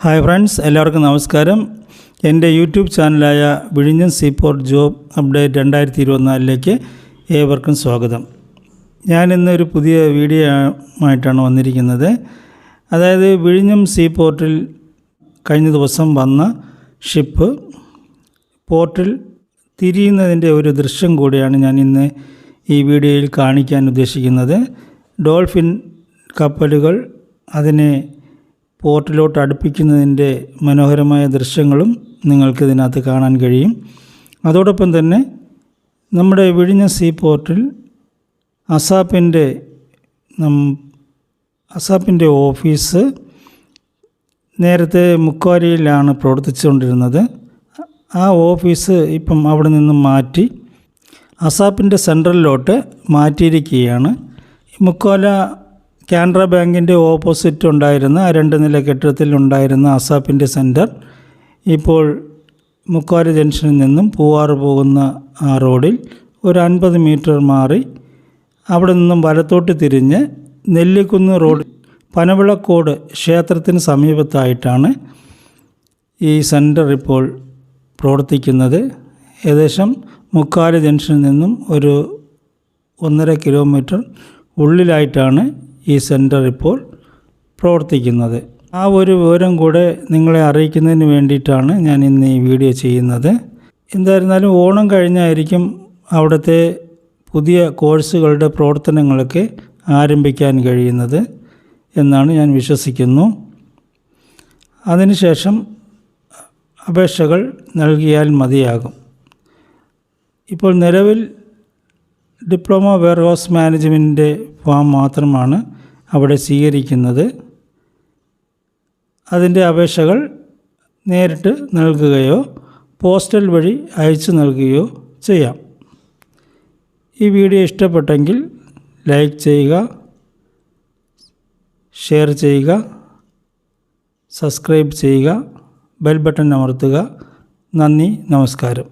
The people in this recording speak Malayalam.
ഹായ് ഫ്രണ്ട്സ്, എല്ലാവർക്കും നമസ്കാരം. എൻ്റെ യൂട്യൂബ് ചാനലായ വിഴിഞ്ഞം സീപോർട്ട് ജോബ് അപ്ഡേറ്റ് 2024ലേക്ക് ഏവർക്കും സ്വാഗതം. ഞാനിന്നൊരു പുതിയ വീഡിയോ ആയിട്ടാണ് വന്നിരിക്കുന്നത്. അതായത് വിഴിഞ്ഞം സീപോർട്ടിൽ കഴിഞ്ഞ ദിവസം വന്ന ഷിപ്പ് പോർട്ടിൽ തിരിയുന്നതിൻ്റെ ഒരു ദൃശ്യം കൂടിയാണ് ഞാൻ ഇന്ന് ഈ വീഡിയോയിൽ കാണിക്കാൻ ഉദ്ദേശിക്കുന്നത്. ഡോൾഫിൻ കപ്പലുകൾ അതിനെ പോർട്ടിലോട്ട് അടുപ്പിക്കുന്നതിൻ്റെ മനോഹരമായ ദൃശ്യങ്ങളും നിങ്ങൾക്കിതിനകത്ത് കാണാൻ കഴിയും. അതോടൊപ്പം തന്നെ നമ്മുടെ വിഴിഞ്ഞം സീപോർട്ടിൽ അസാപ്പിൻ്റെ ഓഫീസ് നേരത്തെ മുക്കവാരിയിലാണ് പ്രവർത്തിച്ചുകൊണ്ടിരുന്നത്. ആ ഓഫീസ് ഇപ്പം അവിടെ നിന്നും മാറ്റി അസാപ്പിൻ്റെ സെൻട്രലിലോട്ട് മാറ്റിയിരിക്കുകയാണ്. മുക്കോല കാനറ ബാങ്കിൻ്റെ ഓപ്പോസിറ്റ് ഉണ്ടായിരുന്ന 2 നില കെട്ടിടത്തിലുണ്ടായിരുന്ന അസാപ്പിൻ്റെ സെൻറ്റർ ഇപ്പോൾ മുക്കോല ജംഗ്ഷനിൽ നിന്നും പൂവാറ് പോകുന്ന ആ റോഡിൽ ഒരു 50 മീറ്റർ മാറി അവിടെ നിന്നും വലത്തോട്ട് തിരിഞ്ഞ് നെല്ലിക്കുന്ന് റോഡ് പനവിളക്കോട് ക്ഷേത്രത്തിന് സമീപത്തായിട്ടാണ് ഈ സെൻറ്റർ ഇപ്പോൾ പ്രവർത്തിക്കുന്നത്. ഏകദേശം മുക്കാല ജംഗ്ഷനിൽ നിന്നും ഒരു 1.5 കിലോമീറ്റർ ഉള്ളിലായിട്ടാണ് ഈ സെൻറ്റർ ഇപ്പോൾ പ്രവർത്തിക്കുന്നത്. ആ ഒരു വിവരം കൂടെ നിങ്ങളെ അറിയിക്കുന്നതിന് വേണ്ടിയിട്ടാണ് ഞാൻ ഇന്ന് ഈ വീഡിയോ ചെയ്യുന്നത്. എന്തായിരുന്നാലും ഓണം കഴിഞ്ഞായിരിക്കും അവിടുത്തെ പുതിയ കോഴ്സുകളുടെ പ്രവർത്തനങ്ങളൊക്കെ ആരംഭിക്കാൻ കഴിയുന്നത് എന്നാണ് ഞാൻ വിശ്വസിക്കുന്നു. അതിനുശേഷം അപേക്ഷകൾ നൽകിയാൽ മതിയാകും. ഇപ്പോൾ നിലവിൽ ഡിപ്ലോമ വെയർഹൗസ് മാനേജ്മെൻറ്റിൻ്റെ ഫോം മാത്രമാണ് അവിടെ സ്വീകരിക്കുന്നത്. അതിൻ്റെ അപേക്ഷകൾ നേരിട്ട് നൽകുകയോ പോസ്റ്റൽ വഴി അയച്ചു നൽകുകയോ ചെയ്യാം. ഈ വീഡിയോ ഇഷ്ടപ്പെട്ടെങ്കിൽ ലൈക്ക് ചെയ്യുക, ഷെയർ ചെയ്യുക, സബ്സ്ക്രൈബ് ചെയ്യുക, ബെൽ ബട്ടൺ അമർത്തുക. നന്ദി, നമസ്കാരം.